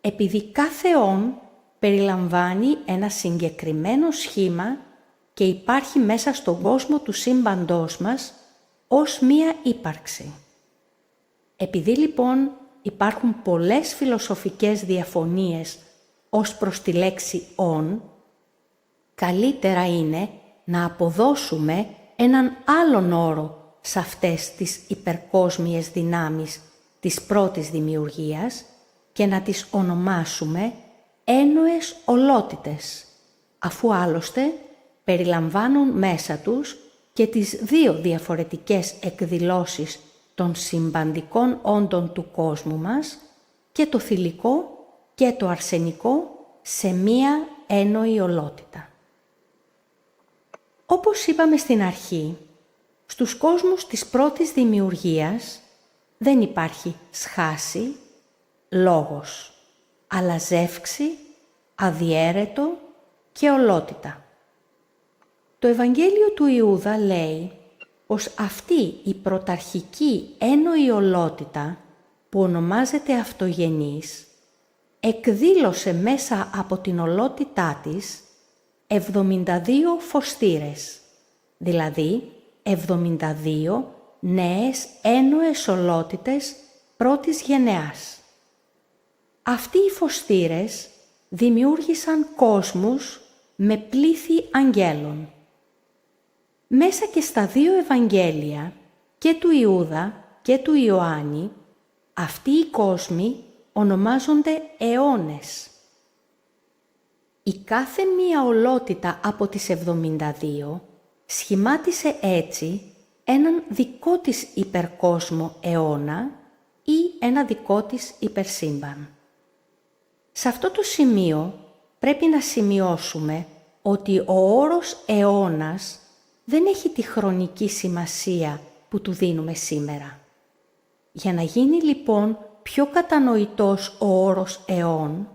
επειδή κάθε όν περιλαμβάνει ένα συγκεκριμένο σχήμα και υπάρχει μέσα στον κόσμο του σύμπαντός μας ως μία ύπαρξη. Επειδή λοιπόν υπάρχουν πολλές φιλοσοφικές διαφωνίες ως προς τη λέξη «ον», καλύτερα είναι να αποδώσουμε έναν άλλον όρο σε αυτές τις υπερκόσμιες δυνάμεις της πρώτης δημιουργίας και να τις ονομάσουμε έννοες ολότητες, αφού άλλωστε περιλαμβάνουν μέσα τους και τις δύο διαφορετικές εκδηλώσεις των συμπαντικών όντων του κόσμου μας, και το θηλυκό και το αρσενικό, σε μία έννοη ολότητα. Όπως είπαμε στην αρχή, στους κόσμους της πρώτης δημιουργίας δεν υπάρχει σχάση, λόγος, αλλά ζεύξη, αδιέρετο και ολότητα. Το Ευαγγέλιο του Ιούδα λέει πως αυτή η πρωταρχική έννοη ολότητα που ονομάζεται αυτογενής εκδήλωσε μέσα από την ολότητά της 72 φωστήρες, δηλαδή 72 νέες έννοες ολότητες πρώτης γενεάς. Αυτοί οι φωστήρες δημιούργησαν κόσμους με πλήθη αγγέλων. Μέσα και στα δύο Ευαγγέλια, και του Ιούδα και του Ιωάννη, αυτοί οι κόσμοι ονομάζονται αιώνες. Η κάθε μία ολότητα από τις 72 σχημάτισε έτσι έναν δικό της υπερκόσμο αιώνα ή ένα δικό της υπερσύμπαν. Σε αυτό το σημείο πρέπει να σημειώσουμε ότι ο όρος αιώνας δεν έχει τη χρονική σημασία που του δίνουμε σήμερα. Για να γίνει λοιπόν πιο κατανοητός ο όρος αιών,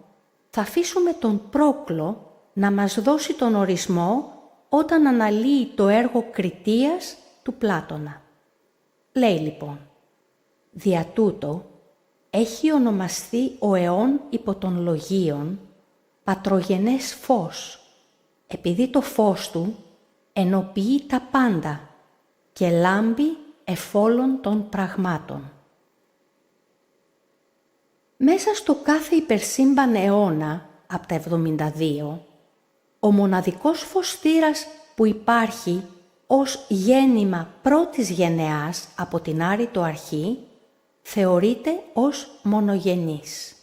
θα αφήσουμε τον Πρόκλο να μας δώσει τον ορισμό όταν αναλύει το έργο Κριτίας του Πλάτωνα. Λέει λοιπόν: «Δια τούτο έχει ονομαστεί ο αιών υπό των λογίων πατρογενές φως, επειδή το φως του ενοποιεί τα πάντα και λάμπει εφόλων των πραγμάτων». Μέσα στο κάθε υπερσύμπαν αιώνα από τα 72, ο μοναδικός φωστήρας που υπάρχει ως γέννημα πρώτης γενεάς από την άρρητο αρχή θεωρείται ως μονογενής.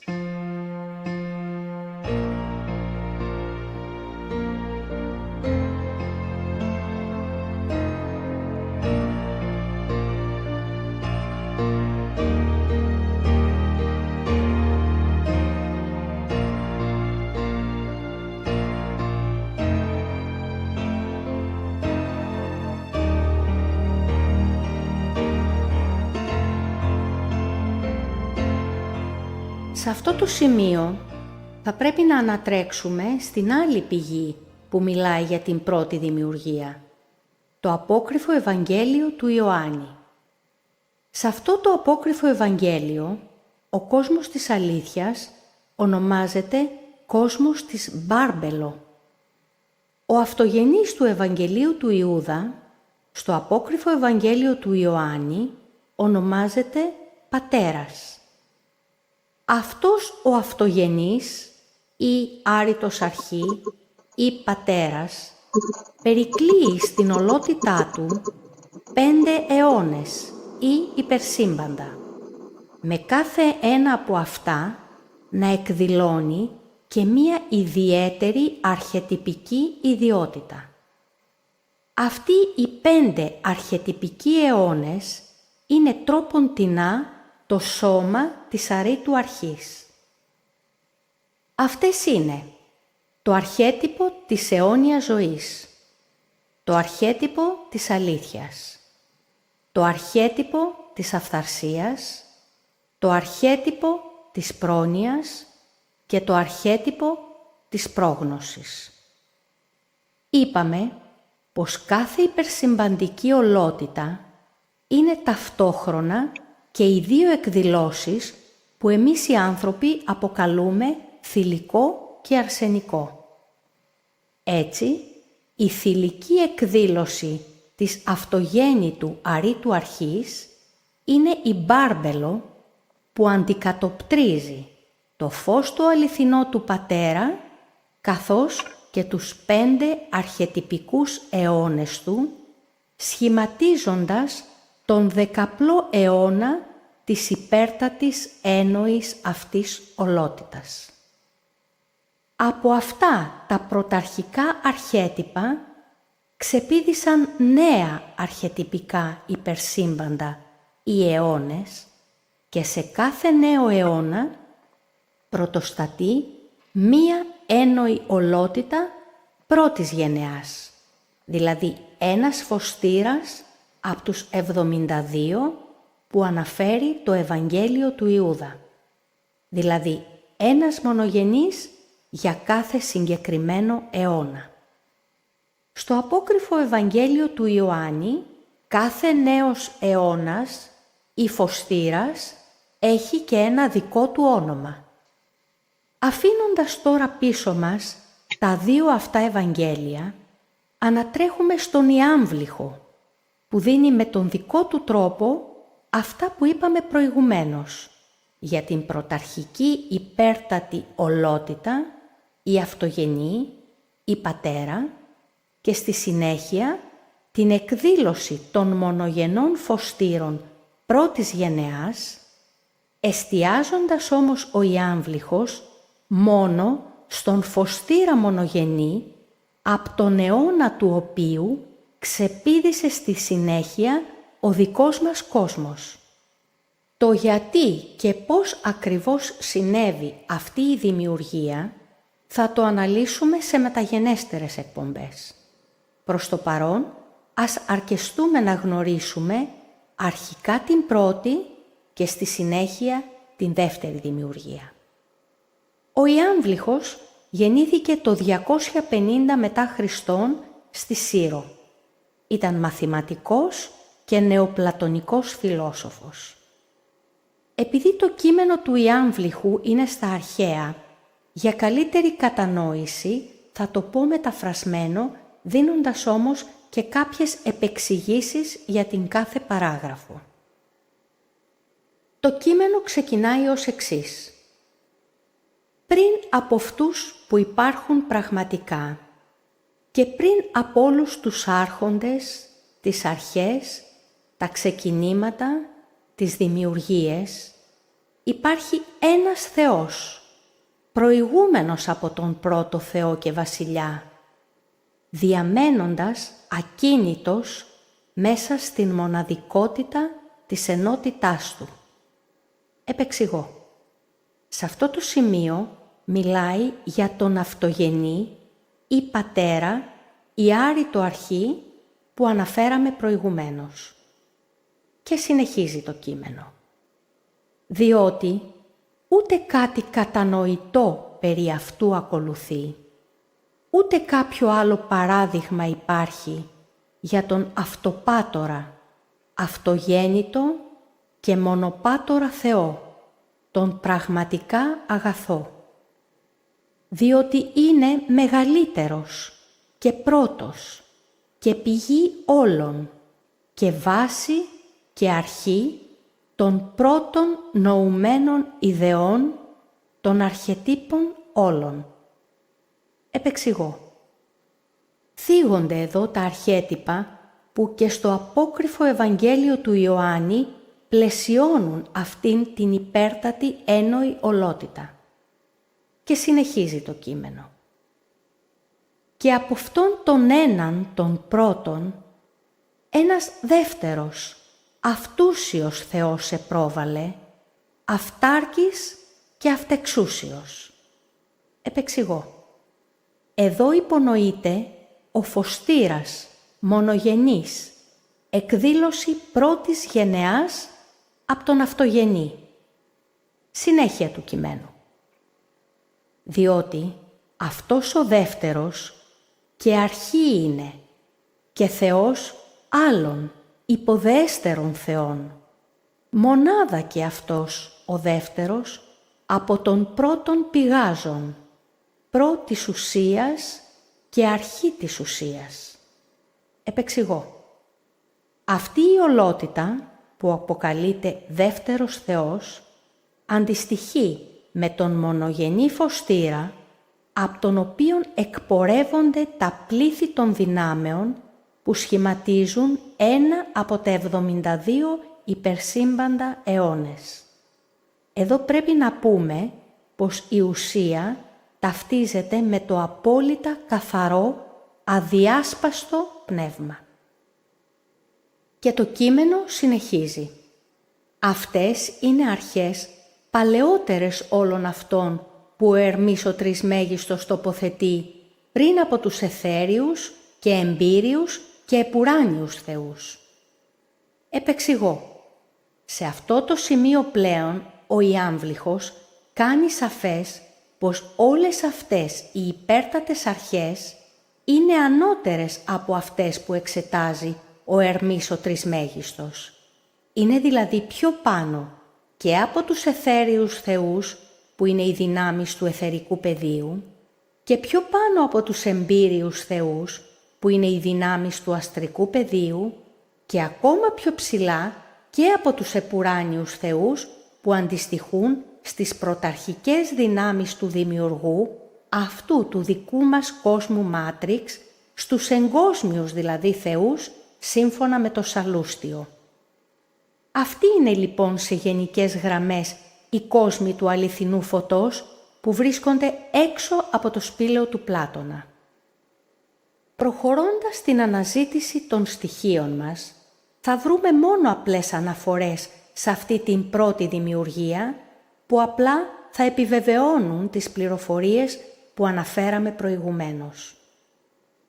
Σε αυτό το σημείο θα πρέπει να ανατρέξουμε στην άλλη πηγή που μιλάει για την πρώτη δημιουργία, το απόκριφο Ευαγγέλιο του Ιωάννη. Σε αυτό το απόκριφο Ευαγγέλιο, ο κόσμος της αλήθειας ονομάζεται κόσμος της Μπάρμπελο. Ο αυτογενής του Ευαγγελίου του Ιούδα, στο απόκριφο Ευαγγέλιο του Ιωάννη, ονομάζεται Πατέρας. Αυτός ο αυτογενής ή άρρητος αρχή ή πατέρας περικλείει στην ολότητά του 5 αιώνες ή υπερσύμπαντα, με κάθε ένα από αυτά να εκδηλώνει και μία ιδιαίτερη αρχετυπική ιδιότητα. Αυτοί οι 5 αρχετυπικοί αιώνες είναι τρόποντινά το σώμα της αρρήτου αρχής. Αυτές είναι το αρχέτυπο της αιώνιας ζωής, το αρχέτυπο της αλήθειας, το αρχέτυπο της αυθαρσίας, το αρχέτυπο της πρόνοιας και το αρχέτυπο της πρόγνωσης. Είπαμε πως κάθε υπερσυμπαντική ολότητα είναι ταυτόχρονα και οι δύο εκδηλώσεις που εμείς οι άνθρωποι αποκαλούμε θηλυκό και αρσενικό. Έτσι, η θηλυκή εκδήλωση της αυτογέννητου αρήτου αρχής είναι η μπάρμπελο που αντικατοπτρίζει το φως του αληθινό του Πατέρα καθώς και τους 5 αρχετυπικούς αιώνες του, σχηματίζοντας τον δεκαπλό αιώνα της υπέρτατης έννοης αυτής ολότητας. Από αυτά τα πρωταρχικά αρχέτυπα ξεπήδησαν νέα αρχετυπικά υπερσύμπαντα, οι αιώνες, και σε κάθε νέο αιώνα πρωτοστατεί μία έννοη ολότητα πρώτης γενεάς, δηλαδή ένας φωστήρας από τους 72 που αναφέρει το Ευαγγέλιο του Ιούδα, δηλαδή ένας μονογενής για κάθε συγκεκριμένο αιώνα. Στο απόκριφο Ευαγγέλιο του Ιωάννη, κάθε νέος αιώνας ή φωστήρας έχει και ένα δικό του όνομα. Αφήνοντας τώρα πίσω μας τα δύο αυτά Ευαγγέλια, ανατρέχουμε στον Ιάμβλυχο, που δίνει με τον δικό του τρόπο αυτά που είπαμε προηγουμένως για την πρωταρχική υπέρτατη ολότητα, η αυτογενή, η πατέρα, και στη συνέχεια την εκδήλωση των μονογενών φωστήρων πρώτης γενεάς, εστιάζοντας όμως ο Ιάμβλυχος μόνο στον φωστήρα μονογενή, από τον αιώνα του οποίου ξεπήδησε στη συνέχεια ο δικός μας κόσμος. Το γιατί και πώς ακριβώς συνέβη αυτή η δημιουργία θα το αναλύσουμε σε μεταγενέστερες εκπομπές. Προς το παρόν, ας αρκεστούμε να γνωρίσουμε αρχικά την πρώτη και στη συνέχεια την δεύτερη δημιουργία. Ο Ιάμβλυχος γεννήθηκε το 250 μετά Χριστόν στη Σύρο. Ήταν μαθηματικός και νεοπλατωνικός φιλόσοφος. Επειδή το κείμενο του Ιάμβλυχου είναι στα αρχαία, για καλύτερη κατανόηση θα το πω μεταφρασμένο, δίνοντας όμως και κάποιες επεξηγήσεις για την κάθε παράγραφο. Το κείμενο ξεκινάει ως εξής. Πριν από αυτούς που υπάρχουν πραγματικά και πριν από όλους τους άρχοντες, τις αρχές, τα ξεκινήματα, τις δημιουργίες, υπάρχει ένας Θεός, προηγούμενος από τον πρώτο Θεό και Βασιλιά, διαμένοντας ακίνητος μέσα στην μοναδικότητα της ενότητάς του. Επεξηγώ. Σε αυτό το σημείο μιλάει για τον αυτογενή ή πατέρα ή άρρητο αρχή που αναφέραμε προηγουμένως. Και συνεχίζει το κείμενο. Διότι ούτε κάτι κατανοητό περί αυτού ακολουθεί, ούτε κάποιο άλλο παράδειγμα υπάρχει για τον αυτοπάτορα, αυτογέννητο και μονοπάτορα Θεό, τον πραγματικά αγαθό. Διότι είναι μεγαλύτερος και πρώτος και πηγή όλων και βάση και αρχή των πρώτων νοουμένων ιδεών των αρχετύπων όλων. Επεξηγώ. Θίγονται εδώ τα αρχέτυπα που και στο απόκριφο Ευαγγέλιο του Ιωάννη πλαισιώνουν αυτήν την υπέρτατη έννοη ολότητα. Και συνεχίζει το κείμενο. Και από αυτόν τον έναν τον πρώτον, ένας δεύτερος, αυτούσιος Θεός επρόβαλε, αυτάρκης και αυτεξούσιος. Επεξηγώ. Εδώ υπονοείται ο φωστήρας, μονογενής, εκδήλωση πρώτης γενεάς από τον αυτογενή. Συνέχεια του κειμένου. Διότι αυτός ο δεύτερος και αρχή είναι και Θεός άλλων υποδέστερων θεών. Μονάδα και αυτός ο δεύτερος από τον πρώτον πηγάζων, πρώτης ουσίας και αρχή της ουσίας. Επεξηγώ. Αυτή η ολότητα που αποκαλείται δεύτερος Θεός αντιστοιχεί με τον μονογενή φωστήρα από τον οποίον εκπορεύονται τα πλήθη των δυνάμεων που σχηματίζουν ένα από τα 72 υπερσύμπαντα αιώνες. Εδώ πρέπει να πούμε πως η ουσία ταυτίζεται με το απόλυτα καθαρό, αδιάσπαστο πνεύμα. Και το κείμενο συνεχίζει. Αυτές είναι αρχές παλαιότερες όλων αυτών που ο Ερμής ο Τρισμέγιστος τοποθετεί πριν από τους αιθέριους και εμπήριους και επουράνιους θεούς. Επεξηγώ. Σε αυτό το σημείο πλέον ο Ιάμβληχος κάνει σαφές πως όλες αυτές οι υπέρτατες αρχές είναι ανώτερες από αυτές που εξετάζει ο Ερμής ο Τρισμέγιστος. Είναι δηλαδή πιο πάνω και από τους αιθέριους θεούς που είναι οι δυνάμεις του αιθερικού πεδίου και πιο πάνω από τους εμπήριους θεούς που είναι οι δυνάμεις του αστρικού πεδίου και ακόμα πιο ψηλά και από τους επουράνιους θεούς που αντιστοιχούν στις πρωταρχικές δυνάμεις του Δημιουργού, αυτού του δικού μας κόσμου Μάτριξ, στους εγκόσμιους δηλαδή θεούς, σύμφωνα με το Σαλούστιο. Αυτοί είναι λοιπόν σε γενικές γραμμές οι κόσμοι του αληθινού φωτός που βρίσκονται έξω από το σπήλαιο του Πλάτωνα. Προχωρώντας στην αναζήτηση των στοιχείων μας, θα βρούμε μόνο απλές αναφορές σε αυτή την πρώτη δημιουργία που απλά θα επιβεβαιώνουν τις πληροφορίες που αναφέραμε προηγουμένως.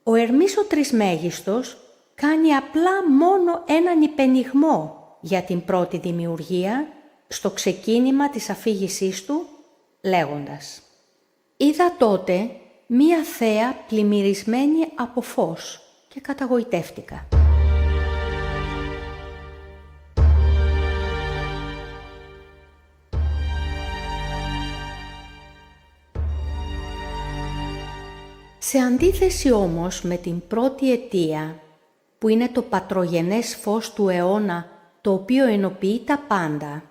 Ο Ερμής ο Τρισμέγιστος κάνει απλά μόνο έναν υπενιγμό για την πρώτη δημιουργία στο ξεκίνημα της αφήγησής του, λέγοντας «Είδα τότε μία θέα πλημμυρισμένη από φως και καταγοητεύτηκα». Σε αντίθεση όμως με την πρώτη αιτία, που είναι το πατρογενές φως του αιώνα, το οποίο ενοποιεί τα πάντα,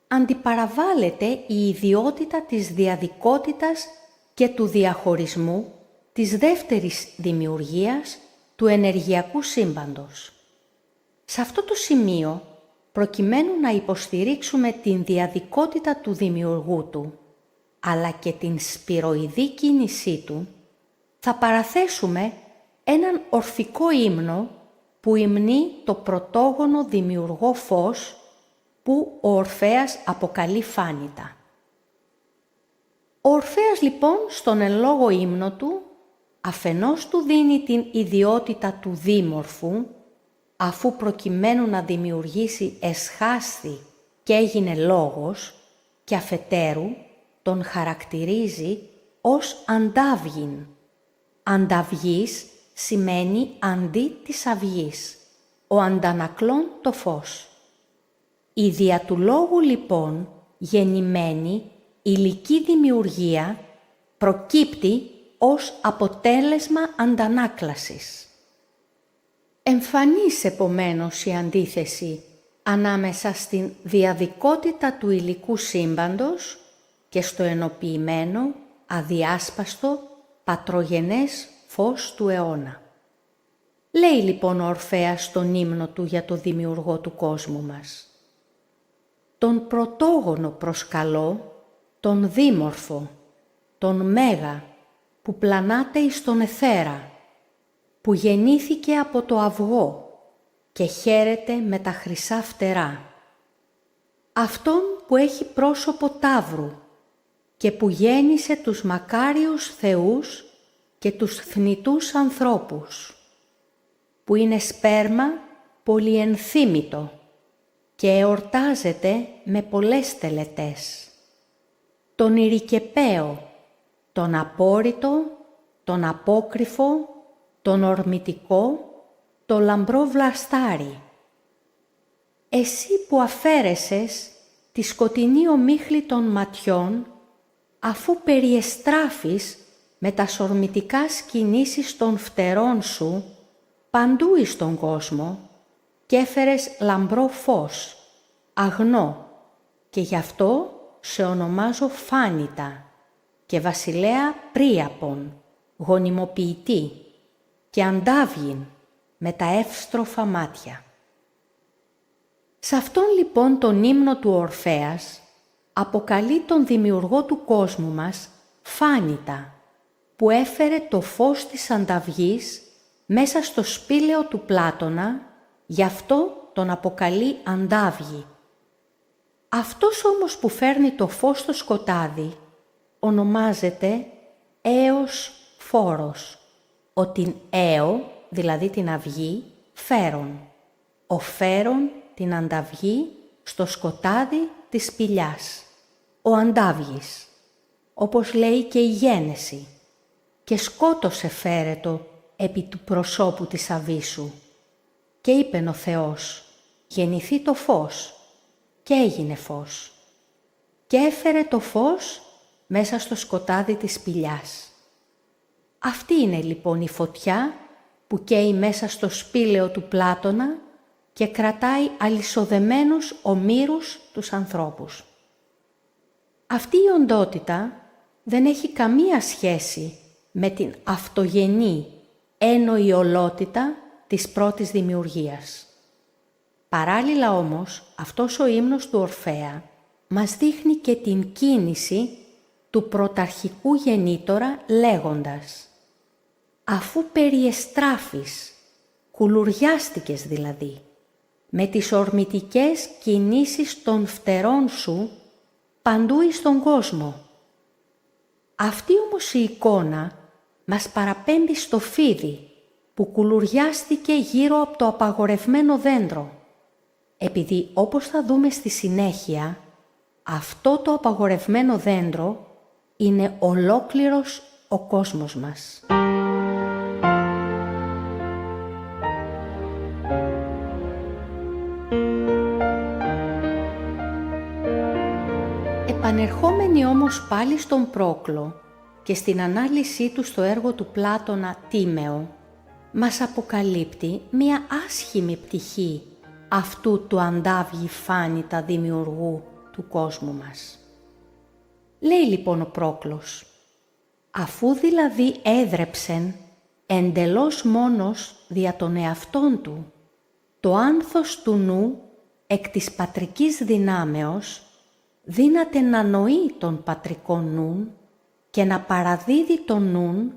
αντιπαραβάλλεται η ιδιότητα της διαδικότητας και του διαχωρισμού της δεύτερης δημιουργίας του ενεργειακού σύμπαντος. Σε αυτό το σημείο, προκειμένου να υποστηρίξουμε την διαδικότητα του δημιουργού του, αλλά και την σπυροειδή κίνησή του, θα παραθέσουμε έναν ορφικό ύμνο που υμνεί το πρωτόγονο δημιουργό φως που ο Ορφέας αποκαλεί Φάνητα. Ο Ορφέας λοιπόν στον εν λόγω ύμνο του αφενός του δίνει την ιδιότητα του δίμορφου, αφού προκειμένου να δημιουργήσει εσχάστη και έγινε λόγος, και αφετέρου τον χαρακτηρίζει ως αντάβγιν. Ανταυγής σημαίνει αντί της αυγής, ο αντανακλών το φως. Η δια του λόγου λοιπόν γεννημένη υλική δημιουργία προκύπτει ως αποτέλεσμα αντανάκλασης. Εμφανής επομένως η αντίθεση ανάμεσα στην διαδικότητα του υλικού σύμπαντος και στο ενοποιημένο, αδιάσπαστο, πατρογενές φως του αιώνα. Λέει λοιπόν ο Ορφέας στον ύμνο του για το δημιουργό του κόσμου μας. Τον πρωτόγονο προσκαλώ, τον δίμορφο, τον μέγα, που πλανάται εις τον αιθέρα, που γεννήθηκε από το αυγό και χαίρεται με τα χρυσά φτερά. Αυτόν που έχει πρόσωπο ταύρου και που γέννησε τους μακάριους θεούς και τους θνητούς ανθρώπους, που είναι σπέρμα πολυενθύμητο και εορτάζεται με πολλές τελετές. Τον ηρικεπαίο, τον απόρριτο, τον απόκρυφο, τον ορμητικό, το λαμπρό βλαστάρι, εσύ που αφαίρεσες τη σκοτεινή ομίχλη των ματιών, αφού περιεστράφεις με τα σορμητικάς κινήσεις των φτερών σου παντού εις τον κόσμο και έφερες λαμπρό φως, αγνό, και γι' αυτό σε ονομάζω Φάνητα και βασιλέα Πρίαπον, γονιμοποιητή, και Αντάβγιν με τα εύστροφα μάτια. Σ' αυτόν λοιπόν τον ύμνο του Ορφέας αποκαλεί τον δημιουργό του κόσμου μας Φάνητα, που έφερε το φως της ανταυγής μέσα στο σπήλαιο του Πλάτωνα, γι' αυτό τον αποκαλεί Αντάβγη. Αυτός όμως που φέρνει το φως στο σκοτάδι ονομάζεται Έος Φόρος, ο την Έο, δηλαδή την αυγή, φέρον, ο φέρον την ανταυγή στο σκοτάδι της σπηλιάς, ο Αντάβγης, όπως λέει και η Γένεση, και σκότωσε φέρετο επί του προσώπου της αβύσσου. Και είπεν ο Θεός, γεννηθεί το φως, και έγινε φως. Και έφερε το φως μέσα στο σκοτάδι της σπηλιάς. Αυτή είναι λοιπόν η φωτιά που καίει μέσα στο σπήλαιο του Πλάτωνα και κρατάει αλυσοδεμένους ομήρους τους ανθρώπους. Αυτή η οντότητα δεν έχει καμία σχέση με την αυτογενή έννοη ολότητα της πρώτης δημιουργίας. Παράλληλα όμως, αυτός ο ύμνος του Ορφέα μας δείχνει και την κίνηση του πρωταρχικού γεννήτορα λέγοντας «Αφού περιεστράφεις, κουλουριάστηκες δηλαδή, με τις ορμητικές κινήσεις των φτερών σου παντού εις τον κόσμο». Αυτή όμως η εικόνα μας παραπέμπει στο φίδι που κουλουριάστηκε γύρω από το απαγορευμένο δέντρο, επειδή όπως θα δούμε στη συνέχεια, αυτό το απαγορευμένο δέντρο είναι ολόκληρος ο κόσμος μας. Επανερχόμενοι όμως πάλι στον Πρόκλο και στην ανάλυση του στο έργο του Πλάτωνα Τίμεο, μας αποκαλύπτει μία άσχημη πτυχή αυτού του Αντάβγη Φάνητα δημιουργού του κόσμου μας. Λέει λοιπόν ο Πρόκλος, αφού δηλαδή έδρεψεν εντελώς μόνος δια των εαυτών του, το άνθος του νου εκ της πατρικής δυνάμεως δύναται να νοεί τον πατρικό νουν και να παραδίδει τον νουν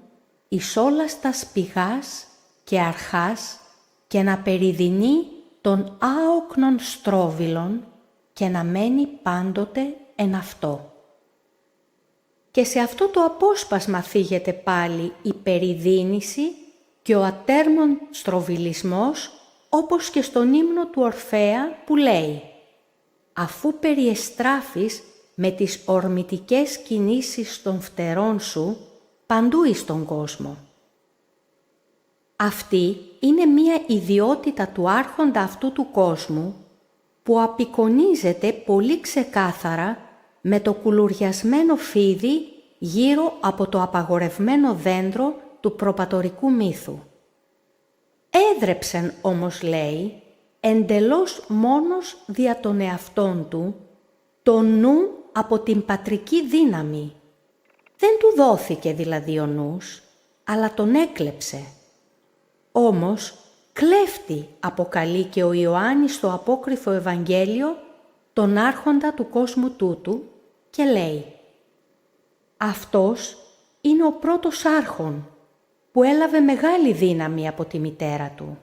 εις όλας τας πηγάς και αρχάς και να περιδεινεί των άοκνων στρόβιλων και να μένει πάντοτε εν αυτό. Και σε αυτό το απόσπασμα φύγεται πάλι η περιδίνηση και ο ατέρμον στροβιλισμός, όπως και στον ύμνο του Ορφέα που λέει «Αφού περιεστράφεις με τις ορμητικές κινήσεις των φτερών σου παντού εις τον κόσμο». Αυτή είναι μία ιδιότητα του άρχοντα αυτού του κόσμου που απεικονίζεται πολύ ξεκάθαρα με το κουλουριασμένο φίδι γύρω από το απαγορευμένο δέντρο του προπατορικού μύθου. Έδρεψεν όμως, λέει, εντελώς μόνος δια των εαυτών του, το νου από την πατρική δύναμη. Δεν του δόθηκε δηλαδή ο νους, αλλά τον έκλεψε. Όμως, κλέφτη αποκαλεί και ο Ιωάννης στο απόκριφο Ευαγγέλιο τον άρχοντα του κόσμου τούτου και λέει «Αυτός είναι ο πρώτος άρχον που έλαβε μεγάλη δύναμη από τη μητέρα του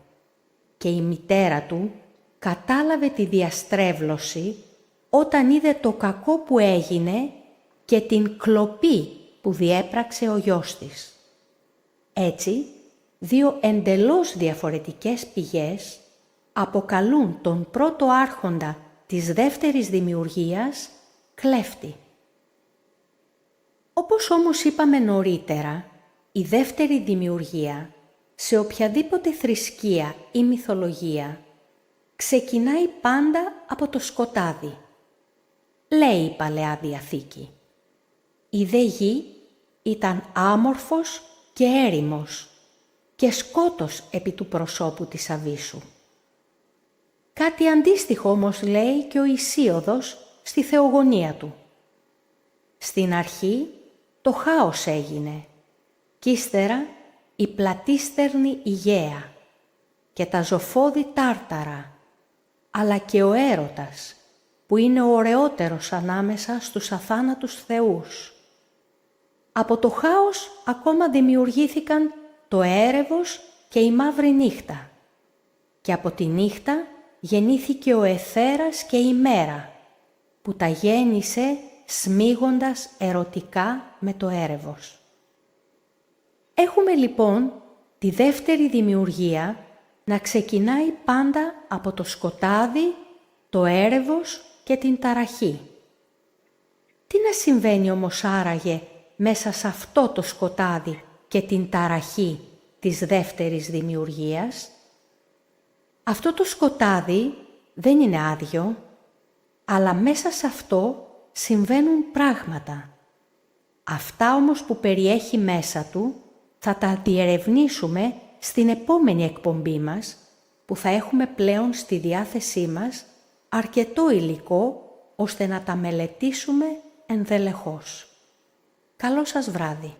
και η μητέρα του κατάλαβε τη διαστρέβλωση όταν είδε το κακό που έγινε και την κλοπή που διέπραξε ο γιος της. Έτσι, δύο εντελώς διαφορετικές πηγές αποκαλούν τον πρώτο άρχοντα της δεύτερης δημιουργίας κλέφτη. Όπως όμως είπαμε νωρίτερα, η δεύτερη δημιουργία σε οποιαδήποτε θρησκεία ή μυθολογία ξεκινάει πάντα από το σκοτάδι. Λέει η Παλαιά Διαθήκη. Η δε γη ήταν άμορφος και έρημος και σκότος επί του προσώπου της αβύσσου. Κάτι αντίστοιχο όμως λέει και ο Ησίωδος στη θεογονία του. Στην αρχή το χάος έγινε κι ύστερα η πλατίστερνη Αιγαία και τα ζωφώδη Τάρταρα, αλλά και ο έρωτας που είναι ο ωραιότερος ανάμεσα στους αθάνατους θεούς. Από το χάος ακόμα δημιουργήθηκαν το έρευος και η μαύρη νύχτα και από τη νύχτα γεννήθηκε ο αιθέρας και η μέρα που τα γέννησε σμίγοντας ερωτικά με το έρευος. Έχουμε λοιπόν τη δεύτερη δημιουργία να ξεκινάει πάντα από το σκοτάδι, το έρευος και την ταραχή. Τι να συμβαίνει όμως άραγε μέσα σε αυτό το σκοτάδι και την ταραχή της δεύτερης δημιουργίας? Αυτό το σκοτάδι δεν είναι άδειο, αλλά μέσα σε αυτό συμβαίνουν πράγματα. Αυτά όμως που περιέχει μέσα του θα τα διερευνήσουμε στην επόμενη εκπομπή μας, που θα έχουμε πλέον στη διάθεσή μας αρκετό υλικό ώστε να τα μελετήσουμε ενδελεχώς. Καλό σας βράδυ.